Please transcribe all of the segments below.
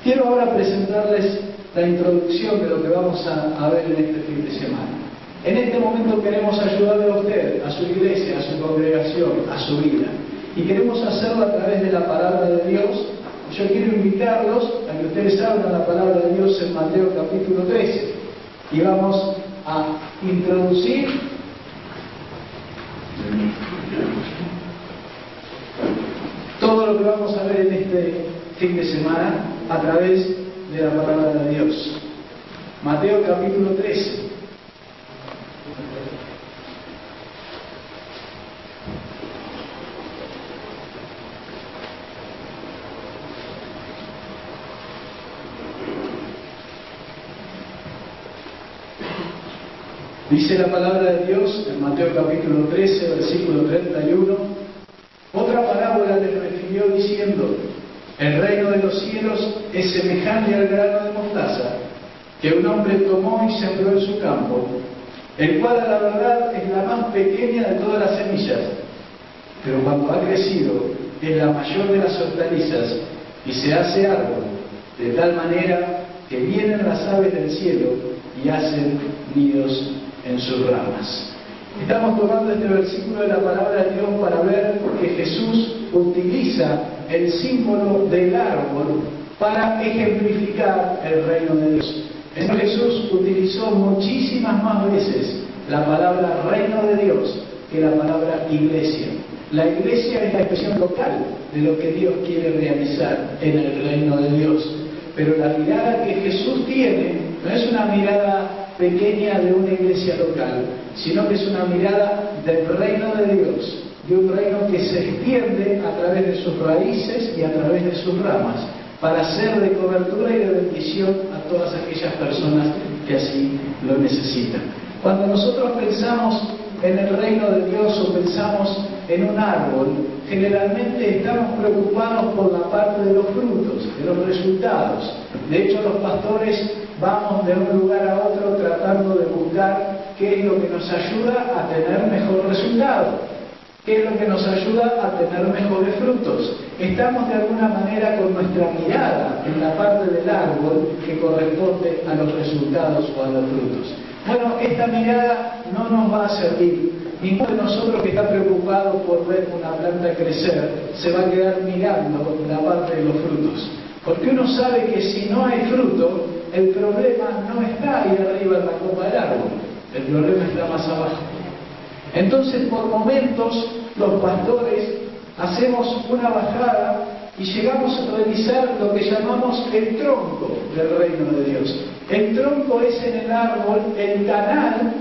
Quiero ahora presentarles la introducción de lo que vamos a ver en este fin de semana. En este momento queremos ayudarle a usted, a su iglesia, a su congregación, a su vida. Y queremos hacerlo a través de la palabra de Dios. Yo quiero invitarlos a que ustedes abran la palabra de Dios en Mateo capítulo 13. Y vamos a introducir todo lo que vamos a ver en este fin de semana a través de la palabra de Dios. Mateo capítulo 13. Dice la palabra de Dios en Mateo capítulo 13, versículo 31, otra parábola les refirió diciendo, el reino de los cielos es semejante al grano de mostaza que un hombre tomó y sembró en su campo, el cual a la verdad es la más pequeña de todas las semillas, pero cuando ha crecido es la mayor de las hortalizas y se hace árbol, de tal manera que vienen las aves del cielo y hacen nidos en sus ramas. Estamos tomando este versículo de la palabra de Dios para ver que Jesús utiliza el símbolo del árbol para ejemplificar el reino de Dios. Jesús utilizó muchísimas más veces la palabra reino de Dios que la palabra iglesia. La iglesia es la expresión local de lo que Dios quiere realizar en el reino de Dios. Pero la mirada que Jesús tiene no es una mirada pequeña de una iglesia local, sino que es una mirada del reino de Dios, de un reino que se extiende a través de sus raíces y a través de sus ramas, para ser de cobertura y de bendición a todas aquellas personas que así lo necesitan. Cuando nosotros pensamos en el reino de Dios o pensamos en un árbol, generalmente estamos preocupados por la parte de los frutos, de los resultados. De hecho, los pastores vamos de un lugar a otro tratando de buscar qué es lo que nos ayuda a tener mejor resultado, qué es lo que nos ayuda a tener mejores frutos. Estamos de alguna manera con nuestra mirada en la parte del árbol que corresponde a los resultados o a los frutos. Bueno, esta mirada no nos va a servir. Ninguno de nosotros que está preocupado por ver una planta crecer se va a quedar mirando la parte de los frutos. Porque uno sabe que si no hay fruto, el problema no está ahí arriba en la copa del árbol, el problema está más abajo. Entonces, por momentos, los pastores hacemos una bajada y llegamos a revisar lo que llamamos el tronco del reino de Dios. El tronco es en el árbol el canal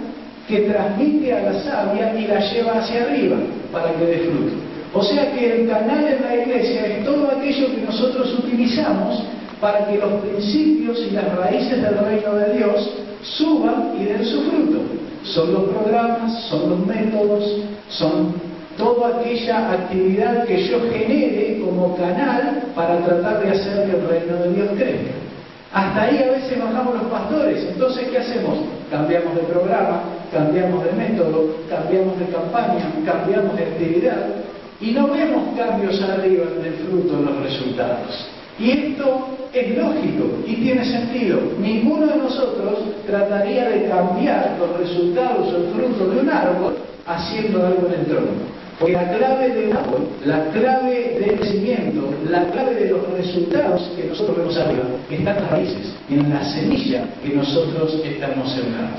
que transmite a la savia y la lleva hacia arriba para que dé fruto. O sea que el canal en la iglesia es todo aquello que nosotros utilizamos para que los principios y las raíces del reino de Dios suban y den su fruto. Son los programas, son los métodos, son toda aquella actividad que yo genere como canal para tratar de hacer que el reino de Dios crezca. Hasta ahí a veces bajamos los pastores. Entonces, ¿qué hacemos? Cambiamos de programa, cambiamos de método, cambiamos de campaña, cambiamos de actividad y no vemos cambios arriba en el fruto, en los resultados. Y esto es lógico y tiene sentido. Ninguno de nosotros trataría de cambiar los resultados o el fruto de un árbol haciendo algo en el tronco. Porque la clave de un árbol, la clave del crecimiento, la clave de los resultados que nosotros vemos arriba, está en las raíces, en la semilla que nosotros estamos sembrando.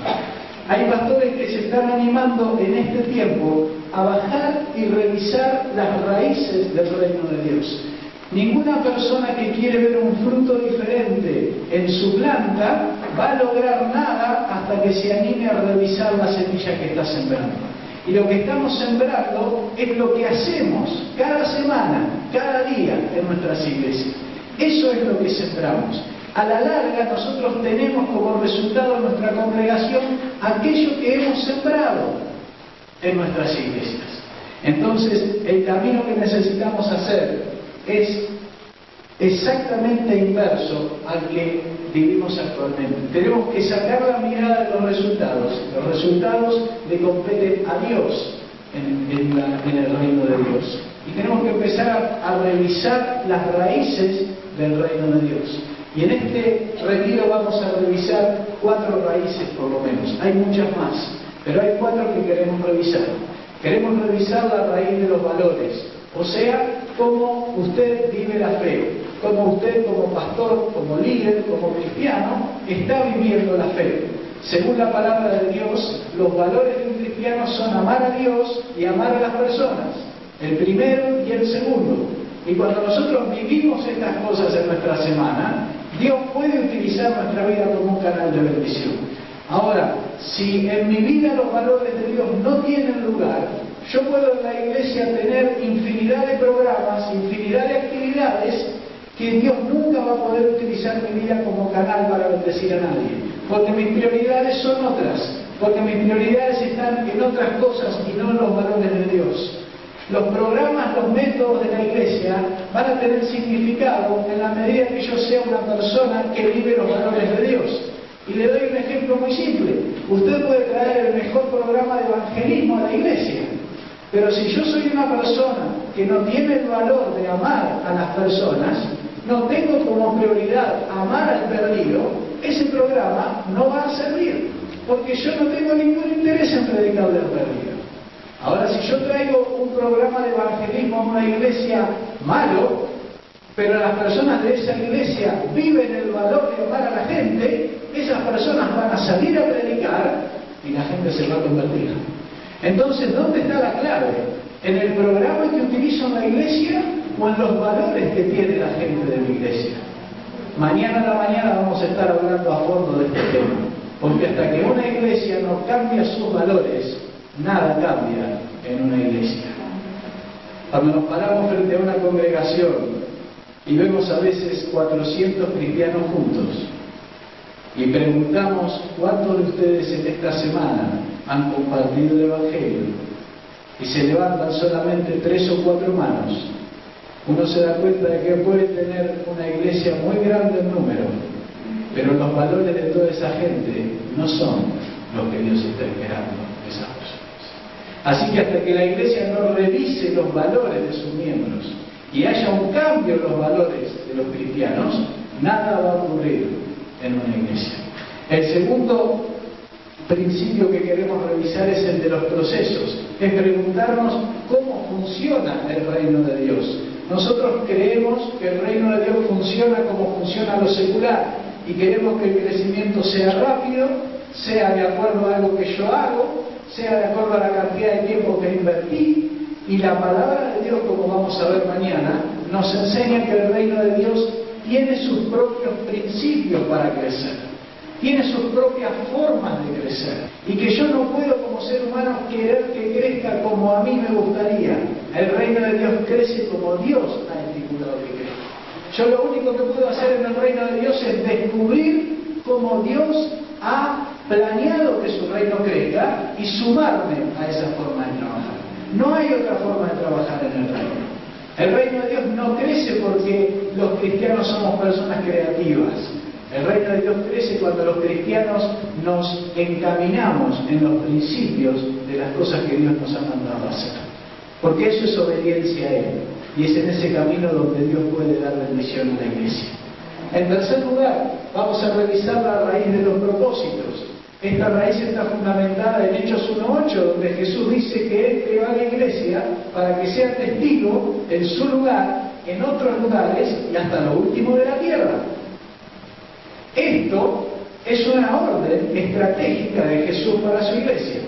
Hay pastores que se están animando en este tiempo a bajar y revisar las raíces del reino de Dios. Ninguna persona que quiere ver un fruto diferente en su planta va a lograr nada hasta que se anime a revisar la semilla que está sembrando. Y lo que estamos sembrando es lo que hacemos cada semana, cada día en nuestras iglesias. Eso es lo que sembramos. A la larga nosotros tenemos como resultado en nuestra congregación aquello que hemos sembrado en nuestras iglesias. Entonces, el camino que necesitamos hacer es exactamente inverso al que vivimos actualmente. Tenemos que sacar la mirada de los resultados. Los resultados le competen a Dios en el reino de Dios. Y tenemos que empezar a revisar las raíces del reino de Dios. Y en este retiro vamos a revisar 4 raíces por lo menos. Hay muchas más, pero hay 4 que queremos revisar. Queremos revisar la raíz de los valores, o sea, cómo usted vive la fe, cómo usted como pastor, como líder, como cristiano, está viviendo la fe. Según la palabra de Dios, los valores de un cristiano son amar a Dios y amar a las personas, el primero y el segundo. Y cuando nosotros vivimos estas cosas en nuestra semana, Dios puede utilizar nuestra vida como un canal de bendición. Ahora, si en mi vida los valores de Dios no tienen lugar, yo puedo en la iglesia tener infinidad de programas, infinidad de actividades que Dios nunca va a poder utilizar mi vida como canal para bendecir a nadie. Porque mis prioridades son otras, porque mis prioridades están en otras cosas y no en los valores de Dios. Los programas, los métodos de la iglesia van a tener significado en la medida que yo sea una persona que vive los valores de Dios. Y le doy un ejemplo muy simple. Usted puede traer el mejor programa de evangelismo a la iglesia, pero si yo soy una persona que no tiene el valor de amar a las personas, no tengo como prioridad amar al perdido, ese programa no va a servir, porque yo no tengo ningún interés en predicarle al perdido. Ahora, si yo traigo un programa de evangelismo a una iglesia malo, pero las personas de esa iglesia viven el valor de amar a la gente, esas personas van a salir a predicar y la gente se va a convertir. Entonces, ¿dónde está la clave? ¿En el programa que utilizo en la iglesia o en los valores que tiene la gente de la iglesia? Mañana a la mañana vamos a estar hablando a fondo de este tema, porque hasta que una iglesia no cambia sus valores, nada cambia en una iglesia. Cuando nos paramos frente a una congregación y vemos a veces 400 cristianos juntos y preguntamos cuántos de ustedes en esta semana han compartido el Evangelio y se levantan solamente 3 o 4 manos, uno se da cuenta de que puede tener una iglesia muy grande en número, pero los valores de toda esa gente no son los que Dios está esperando de esas personas. Así que hasta que la iglesia no revise los valores de sus miembros y haya un cambio en los valores de los cristianos, nada va a ocurrir en una iglesia. El segundo principio que queremos revisar es el de los procesos, es preguntarnos cómo funciona el reino de Dios. Nosotros creemos que el reino de Dios funciona como funciona lo secular y queremos que el crecimiento sea rápido, sea de acuerdo a algo que yo hago, sea de acuerdo a la cantidad de tiempo que invertí. Y la palabra de Dios, como vamos a ver mañana, nos enseña que el reino de Dios tiene sus propios principios para crecer, tiene sus propias formas de crecer, y que yo no puedo como ser humano querer que crezca como a mí me gustaría. El reino de Dios crece como Dios ha estipulado que crezca. Yo lo único que puedo hacer en el reino de Dios es descubrir cómo Dios ha planeado que su reino crezca y sumarme a esa forma de trabajar. No hay otra forma de trabajar en el reino. El reino de Dios no crece porque los cristianos somos personas creativas. El reino de Dios crece cuando los cristianos nos encaminamos en los principios de las cosas que Dios nos ha mandado a hacer. Porque eso es obediencia a Él. Y es en ese camino donde Dios puede dar bendición a la iglesia. En tercer lugar, vamos a revisar la raíz de los propósitos. Esta raíz está fundamentada en Hechos 1:8, donde Jesús dice que Él creó a la iglesia para que sea testigo en su lugar, en otros lugares y hasta lo último de la tierra. Esto es una orden estratégica de Jesús para su iglesia.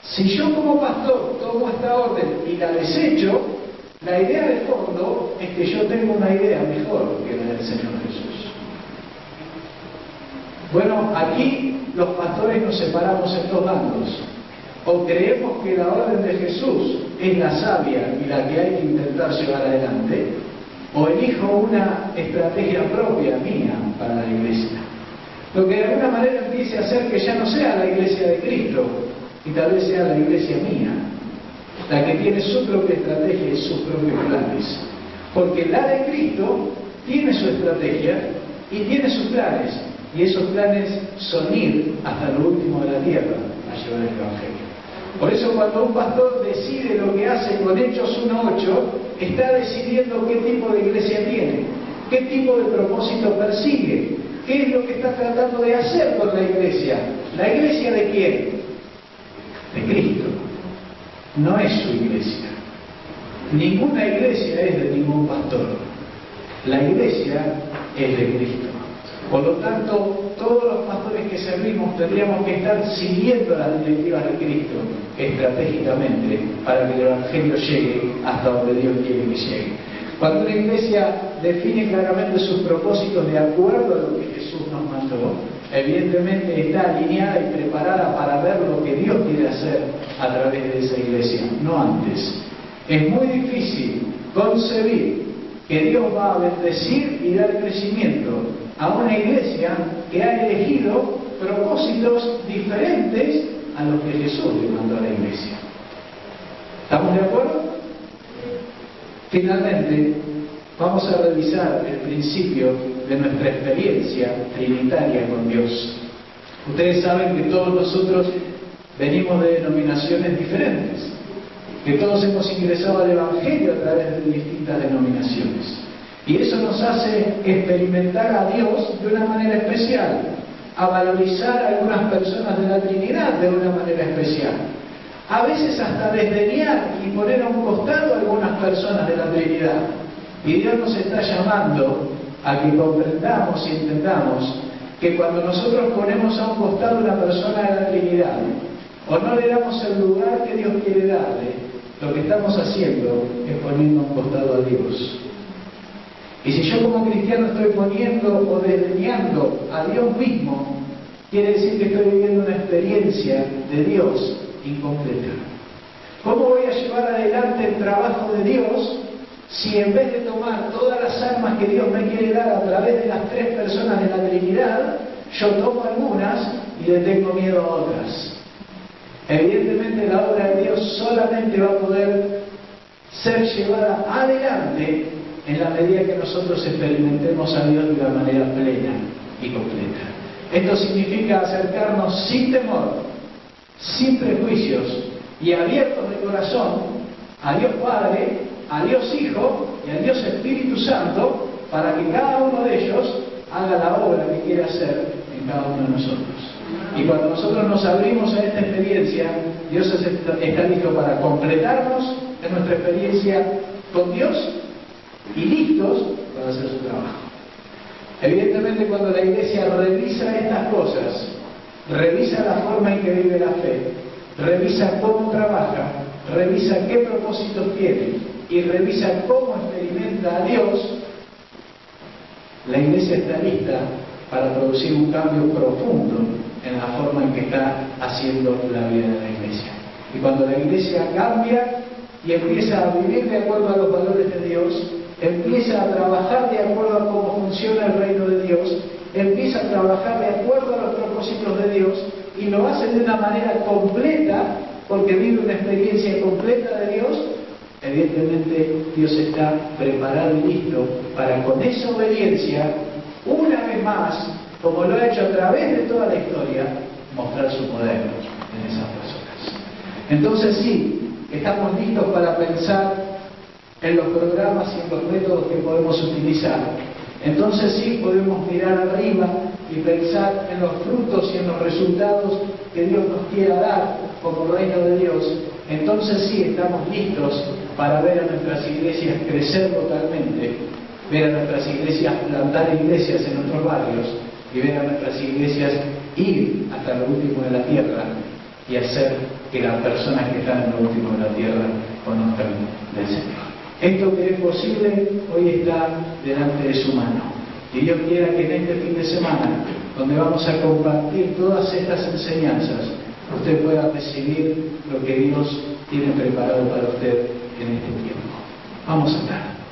Si yo como pastor tomo esta orden y la desecho, la idea de fondo es que yo tengo una idea mejor que la del Señor Jesús. Bueno, aquí los pastores nos separamos en 2 bandos. O creemos que la orden de Jesús es la sabia y la que hay que intentar llevar adelante, o elijo una estrategia propia mía para la iglesia. Lo que de alguna manera empiece a hacer que ya no sea la iglesia de Cristo, y tal vez sea la iglesia mía, la que tiene su propia estrategia y sus propios planes. Porque la de Cristo tiene su estrategia y tiene sus planes, y esos planes son ir hasta lo último de la tierra a llevar el Evangelio. Por eso cuando un pastor decide lo que hace con Hechos 1:8, está decidiendo qué tipo de iglesia tiene, ¿Qué tipo de propósito persigue? ¿Qué es lo que está tratando de hacer con la iglesia? ¿La iglesia de quién? De Cristo. No es su iglesia. Ninguna iglesia es de ningún pastor. La iglesia es de Cristo. Por lo tanto, todos los pastores que servimos tendríamos que estar siguiendo las directivas de Cristo estratégicamente para que el Evangelio llegue hasta donde Dios quiere que llegue. Cuando una iglesia define claramente sus propósitos de acuerdo a lo que Jesús nos mandó, evidentemente está alineada y preparada para ver lo que Dios quiere hacer a través de esa iglesia, no antes. Es muy difícil concebir que Dios va a bendecir y dar crecimiento a una iglesia que ha elegido propósitos diferentes a los que Jesús le mandó a la iglesia. ¿Estamos de acuerdo? Finalmente, vamos a revisar el principio de nuestra experiencia trinitaria con Dios. Ustedes saben que todos nosotros venimos de denominaciones diferentes, que todos hemos ingresado al Evangelio a través de distintas denominaciones. Y eso nos hace experimentar a Dios de una manera especial, a valorizar a algunas personas de la Trinidad de una manera especial. A veces hasta desdeñar y poner a un costado a algunas personas de la Trinidad. Y Dios nos está llamando a que comprendamos y entendamos que cuando nosotros ponemos a un costado a una persona de la Trinidad, o no le damos el lugar que Dios quiere darle, lo que estamos haciendo es poniendo a un costado a Dios. Y si yo como cristiano estoy poniendo o desdeñando a Dios mismo, quiere decir que estoy viviendo una experiencia de Dios incompleta. ¿Cómo voy a llevar adelante el trabajo de Dios si en vez de tomar todas las armas que Dios me quiere dar a través de las tres personas de la Trinidad, yo tomo algunas y le tengo miedo a otras? Evidentemente la obra de Dios solamente va a poder ser llevada adelante en la medida que nosotros experimentemos a Dios de una manera plena y completa. Esto significa acercarnos sin temor, sin prejuicios y abiertos de corazón a Dios Padre, a Dios Hijo y a Dios Espíritu Santo, para que cada uno de ellos haga la obra que quiere hacer en cada uno de nosotros. Y cuando nosotros nos abrimos a esta experiencia, Dios está listo para completarnos en nuestra experiencia con Dios y listos para hacer su trabajo. Evidentemente, cuando la iglesia revisa estas cosas, revisa la forma en que vive la fe, revisa cómo trabaja, revisa qué propósitos tiene y revisa cómo experimenta a Dios, la iglesia está lista para producir un cambio profundo en la forma en que está haciendo la vida de la iglesia. Y cuando la iglesia cambia y empieza a vivir de acuerdo a los valores de Dios, empieza a trabajar de acuerdo a cómo funciona el reino de Dios, empieza a trabajar de acuerdo a los propósitos de Dios y lo hace de una manera completa, porque vive una experiencia completa de Dios, evidentemente Dios está preparado y listo para, con esa obediencia, una vez más, como lo ha hecho a través de toda la historia, mostrar su poder en esas personas. Entonces sí, estamos listos para pensar en los programas y en los métodos que podemos utilizar. Entonces sí podemos mirar arriba y pensar en los frutos y en los resultados que Dios nos quiera dar como reino de Dios. Entonces sí estamos listos para ver a nuestras iglesias crecer totalmente, ver a nuestras iglesias plantar iglesias en nuestros barrios y ver a nuestras iglesias ir hasta lo último de la tierra y hacer que las personas que están en lo último de la tierra conozcan del Señor. Esto que es posible hoy está delante de su mano. Y Dios quiera que en este fin de semana, donde vamos a compartir todas estas enseñanzas, usted pueda recibir lo que Dios tiene preparado para usted en este tiempo. Vamos a orar.